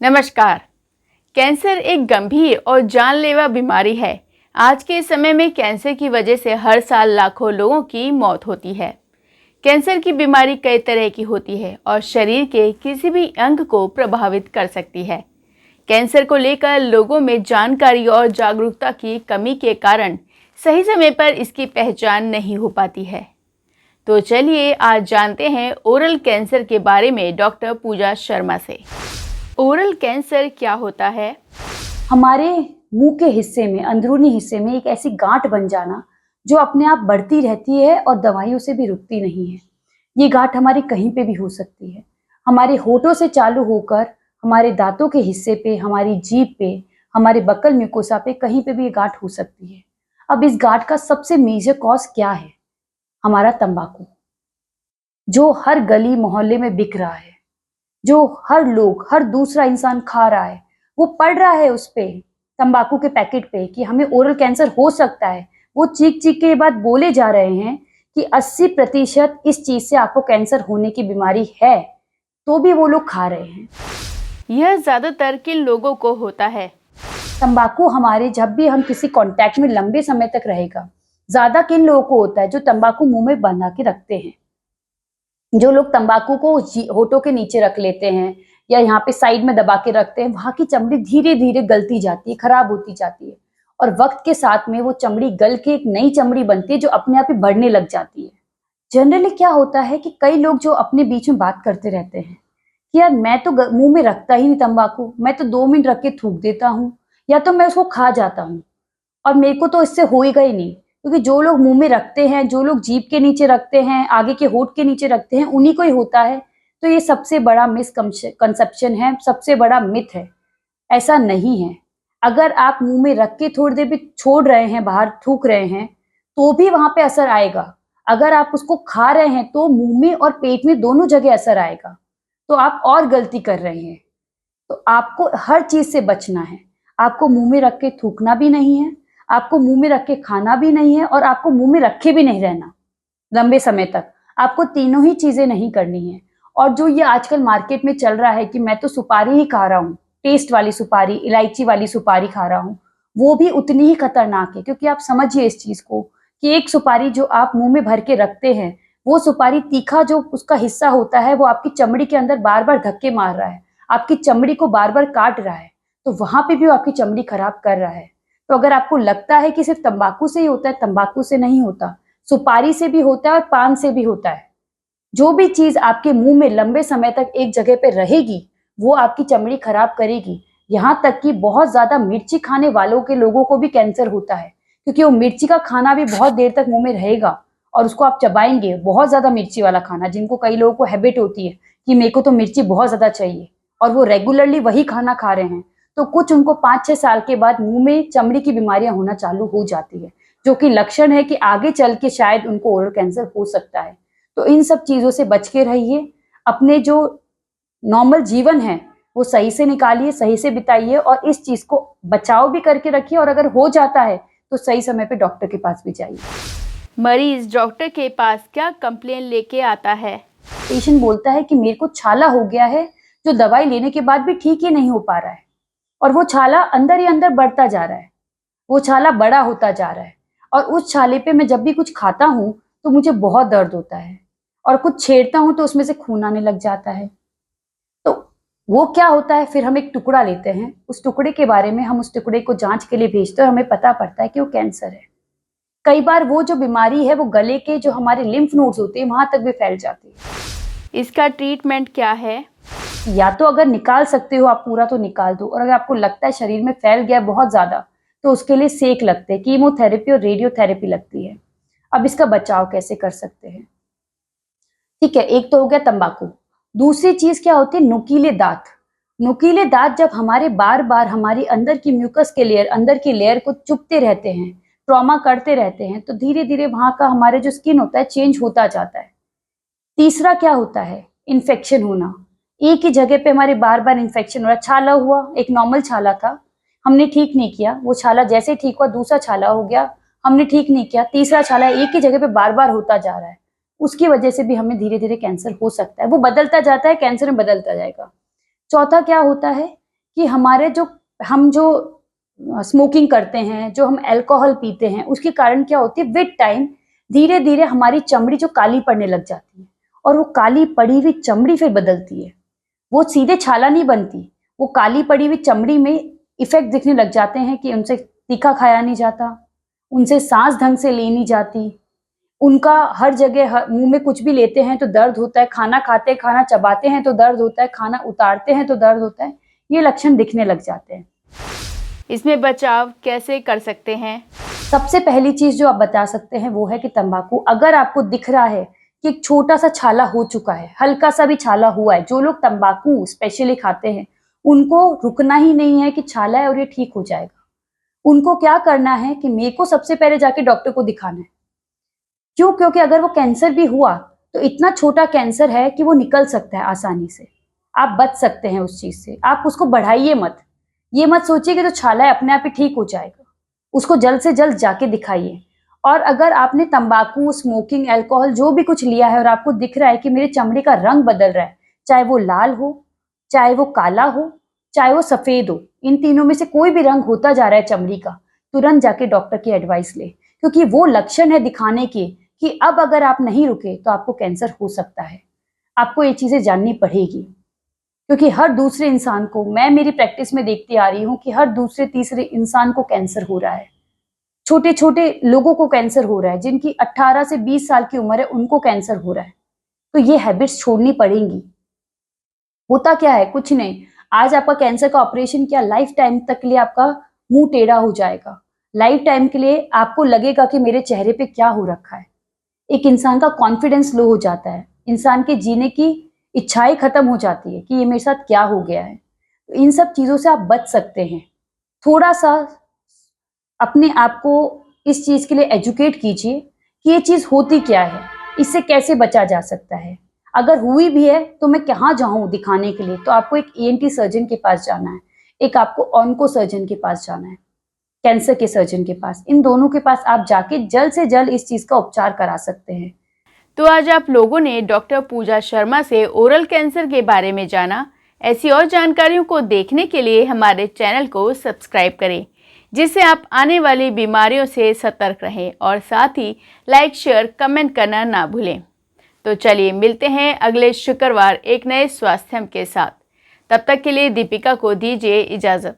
नमस्कार। कैंसर एक गंभीर और जानलेवा बीमारी है। आज के समय में कैंसर की वजह से हर साल लाखों लोगों की मौत होती है। कैंसर की बीमारी कई तरह की होती है और शरीर के किसी भी अंग को प्रभावित कर सकती है। कैंसर को लेकर लोगों में जानकारी और जागरूकता की कमी के कारण सही समय पर इसकी पहचान नहीं हो पाती है। तो चलिए आज जानते हैं ओरल कैंसर के बारे में डॉक्टर पूजा शर्मा से। ओरल कैंसर क्या होता है? हमारे मुंह के हिस्से में, अंदरूनी हिस्से में एक ऐसी गांठ बन जाना जो अपने आप बढ़ती रहती है और दवाइयों से भी रुकती नहीं है। ये गांठ हमारी कहीं पे भी हो सकती है, हमारे होठों से चालू होकर हमारे दांतों के हिस्से पे, हमारी जीभ पे, हमारे बकल म्यूकोसा पे, कहीं पे भी ये गांठ हो सकती है। अब इस गांठ का सबसे मेजर कॉज क्या है? हमारा तंबाकू, जो हर गली मोहल्ले में बिक रहा है, जो हर लोग, हर दूसरा इंसान खा रहा है। वो पढ़ रहा है उस पे, तंबाकू के पैकेट पे, कि हमें ओरल कैंसर हो सकता है। वो चीख चीख के ये बात बोले जा रहे हैं कि 80% इस चीज से आपको कैंसर होने की बीमारी है, तो भी वो लोग खा रहे हैं। यह ज्यादातर किन लोगों को होता है? तंबाकू हमारे, जब भी हम किसी कांटेक्ट में लंबे समय तक रहेगा, ज्यादा किन लोगों को होता है? जो तंबाकू मुंह में बंधा के रखते हैं, जो लोग तंबाकू को होठों के नीचे रख लेते हैं या यहाँ पे साइड में दबा के रखते हैं, वहां की चमड़ी धीरे धीरे गलती जाती है, खराब होती जाती है, और वक्त के साथ में वो चमड़ी गल के एक नई चमड़ी बनती है जो अपने आप ही बढ़ने लग जाती है। जनरली क्या होता है कि कई लोग जो अपने बीच में बात करते रहते हैं कि यार मैं तो मुंह में रखता ही नहीं तंबाकू, मैं तो 2 मिनट रख के थूक देता हूँ, या तो मैं उसको खा जाता हूँ और मेरे को तो इससे होएगा ही नहीं। क्योंकि जो लोग मुंह में रखते हैं, जो लोग जीभ के नीचे रखते हैं, आगे के होठ के नीचे रखते हैं, उन्हीं को ही होता है। तो ये सबसे बड़ा मिसकंसेप्शन है, सबसे बड़ा मिथ है। ऐसा नहीं है। अगर आप मुंह में रख के थोड़ी देर भी छोड़ रहे हैं, बाहर थूक रहे हैं, तो भी वहां पे असर आएगा। अगर आप उसको खा रहे हैं तो मुंह में और पेट में दोनों जगह असर आएगा। तो आप और गलती कर रहे हैं। तो आपको हर चीज से बचना है। आपको मुंह में रख के थूकना भी नहीं है, आपको मुंह में रख के खाना भी नहीं है, और आपको मुंह में रखे भी नहीं रहना लंबे समय तक। आपको तीनों ही चीजें नहीं करनी है। और जो ये आजकल मार्केट में चल रहा है कि मैं तो सुपारी ही खा रहा हूँ, टेस्ट वाली सुपारी, इलायची वाली सुपारी खा रहा हूँ, वो भी उतनी ही खतरनाक है। क्योंकि आप समझिए इस चीज को कि एक सुपारी जो आप मुंह में भर के रखते हैं, वो सुपारी तीखा जो उसका हिस्सा होता है, वो आपकी चमड़ी के अंदर बार बार धक्के मार रहा है, आपकी चमड़ी को बार बार काट रहा है, तो वहां पे भी वो आपकी चमड़ी खराब कर रहा है। तो अगर आपको लगता है कि सिर्फ तंबाकू से ही होता है, तंबाकू से नहीं होता, सुपारी से भी होता है और पान से भी होता है। जो भी चीज आपके मुंह में लंबे समय तक एक जगह पे रहेगी, वो आपकी चमड़ी खराब करेगी। यहाँ तक कि बहुत ज्यादा मिर्ची खाने वालों के लोगों को भी कैंसर होता है, क्योंकि वो मिर्ची का खाना भी बहुत देर तक मुंह में रहेगा और उसको आप चबाएंगे। बहुत ज्यादा मिर्ची वाला खाना, जिनको कई लोगों को हैबिट होती है कि मेरे को तो मिर्ची बहुत ज्यादा चाहिए, और वो रेगुलरली वही खाना खा रहे हैं, तो कुछ उनको 5-6 साल के बाद मुंह में चमड़ी की बीमारियां होना चालू हो जाती है, जो कि लक्षण है कि आगे चल के शायद उनको ओरल कैंसर हो सकता है। तो इन सब चीजों से बच के रहिए। अपने जो नॉर्मल जीवन है वो सही से निकालिए, सही से बिताइए, और इस चीज को बचाव भी करके रखिए। और अगर हो जाता है तो सही समय पे डॉक्टर के पास भी जाइए। मरीज डॉक्टर के पास क्या कंप्लेन लेके आता है? पेशेंट बोलता है कि मेरे को छाला हो गया है, जो दवाई लेने के बाद भी ठीक ही नहीं हो पा रहा है, और वो छाला अंदर ही अंदर बढ़ता जा रहा है, वो छाला बड़ा होता जा रहा है, और उस छाले पे मैं जब भी कुछ खाता हूँ तो मुझे बहुत दर्द होता है, और कुछ छेड़ता हूँ तो उसमें से खून आने लग जाता है। तो वो क्या होता है, फिर हम एक टुकड़ा लेते हैं, उस टुकड़े के बारे में हम उस टुकड़े को जांच के लिए भेजते हैं और हमें पता पड़ता है कि वो कैंसर है। कई बार वो जो बीमारी है वो गले के जो हमारे लिम्फ नोड्स होते हैं वहां तक भी फैल जाती है। इसका ट्रीटमेंट क्या है? या तो अगर निकाल सकते हो आप पूरा तो निकाल दो, और अगर आपको लगता है शरीर में फैल गया बहुत ज्यादा, तो उसके लिए सेक लगते हैं, कीमोथेरेपी और रेडियोथेरेपी लगती है। अब इसका बचाव कैसे कर सकते हैं? ठीक है, एक तो हो गया तंबाकू। दूसरी चीज क्या होती है? नुकीले दांत। नुकीले दांत जब हमारे बार बार हमारी अंदर की म्यूकस के लेयर, अंदर की लेयर को चुभते रहते हैं, ट्रॉमा करते रहते हैं, तो धीरे धीरे वहां का हमारे जो स्किन होता है चेंज होता जाता है। तीसरा क्या होता है? इन्फेक्शन होना। एक ही जगह पे हमारे बार बार इन्फेक्शन हो रहा है। छाला हुआ, एक नॉर्मल छाला था, हमने ठीक नहीं किया, वो छाला जैसे ठीक हुआ दूसरा छाला हो गया, हमने ठीक नहीं किया, तीसरा छाला एक ही जगह पे बार बार होता जा रहा है। उसकी वजह से भी हमें धीरे धीरे कैंसर हो सकता है। वो बदलता जाता है, कैंसर में बदलता जाएगा। चौथा क्या होता है कि हमारे जो हम जो स्मोकिंग करते हैं, जो हम अल्कोहल पीते हैं, उसके कारण क्या होती है, विद टाइम धीरे धीरे हमारी चमड़ी जो काली पड़ने लग जाती है, और वो काली पड़ी हुई चमड़ी फिर बदलती है। वो सीधे छाला नहीं बनती, वो काली पड़ी हुई चमड़ी में इफेक्ट दिखने लग जाते हैं कि उनसे तीखा खाया नहीं जाता, उनसे सांस ढंग से ली नहीं जाती, उनका हर जगह मुंह में कुछ भी लेते हैं तो दर्द होता है, खाना खाते हैं, खाना चबाते हैं तो दर्द होता है, खाना उतारते हैं तो दर्द होता है। ये लक्षण दिखने लग जाते हैं। इसमें बचाव कैसे कर सकते हैं? सबसे पहली चीज जो आप बता सकते हैं वो है कि तंबाकू, अगर आपको दिख रहा है कि एक छोटा सा छाला हो चुका है, हल्का सा भी छाला हुआ है, जो लोग तंबाकू स्पेशली खाते हैं उनको रुकना ही नहीं है कि छाला है और ये ठीक हो जाएगा। उनको क्या करना है कि मेरे को सबसे पहले जाके डॉक्टर को दिखाना है। क्यों? क्योंकि अगर वो कैंसर भी हुआ तो इतना छोटा कैंसर है कि वो निकल सकता है आसानी से, आप बच सकते हैं उस चीज से। आप उसको बढ़ाइए मत, ये मत सोचिए कि जो छाला है अपने आप ही ठीक हो जाएगा, उसको जल्द से जल्द जाके दिखाइए। और अगर आपने तंबाकू, स्मोकिंग, अल्कोहल जो भी कुछ लिया है और आपको दिख रहा है कि मेरे चमड़ी का रंग बदल रहा है, चाहे वो लाल हो, चाहे वो काला हो, चाहे वो सफेद हो, इन तीनों में से कोई भी रंग होता जा रहा है चमड़ी का, तुरंत जाके डॉक्टर की एडवाइस ले, क्योंकि वो लक्षण है दिखाने के कि अब अगर आप नहीं रुके तो आपको कैंसर हो सकता है। आपको ये चीजें जाननी पड़ेगी, क्योंकि हर दूसरे इंसान को, मैं मेरी प्रैक्टिस में देखती आ रही हूं कि हर दूसरे तीसरे इंसान को कैंसर हो रहा है। छोटे छोटे लोगों को कैंसर हो रहा है, जिनकी 18 से 20 साल की उम्र है उनको कैंसर हो रहा है। तो ये हैबिट्स छोड़नी पड़ेंगी। होता क्या है, कुछ नहीं, आज आपका कैंसर का ऑपरेशन किया, लाइफ टाइम तक के लिए आपका मुंह टेढ़ा हो जाएगा, लाइफ टाइम के लिए आपको लगेगा कि मेरे चेहरे पे क्या हो रखा है। एक इंसान का कॉन्फिडेंस लो हो जाता है, इंसान के जीने की इच्छाएं खत्म हो जाती है कि ये मेरे साथ क्या हो गया है। तो इन सब चीजों से आप बच सकते हैं। थोड़ा सा अपने आप को इस चीज के लिए एजुकेट कीजिए कि ये चीज होती क्या है, इससे कैसे बचा जा सकता है। अगर हुई भी है तो मैं कहाँ जाऊं दिखाने के लिए, तो आपको एक ईएनटी सर्जन के पास जाना है, एक आपको ऑन्को सर्जन के पास जाना है, कैंसर के सर्जन के पास। इन दोनों के पास आप जाके जल्द से जल्द इस चीज का उपचार करा सकते हैं। तो आज आप लोगों ने डॉक्टर पूजा शर्मा से ओरल कैंसर के बारे में जाना। ऐसी और जानकारियों को देखने के लिए हमारे चैनल को सब्सक्राइब करें, जिससे आप आने वाली बीमारियों से सतर्क रहें, और साथ ही लाइक, शेयर, कमेंट करना ना भूलें। तो चलिए मिलते हैं अगले शुक्रवार एक नए स्वास्थ्य के साथ। तब तक के लिए दीपिका को दीजिए इजाज़त।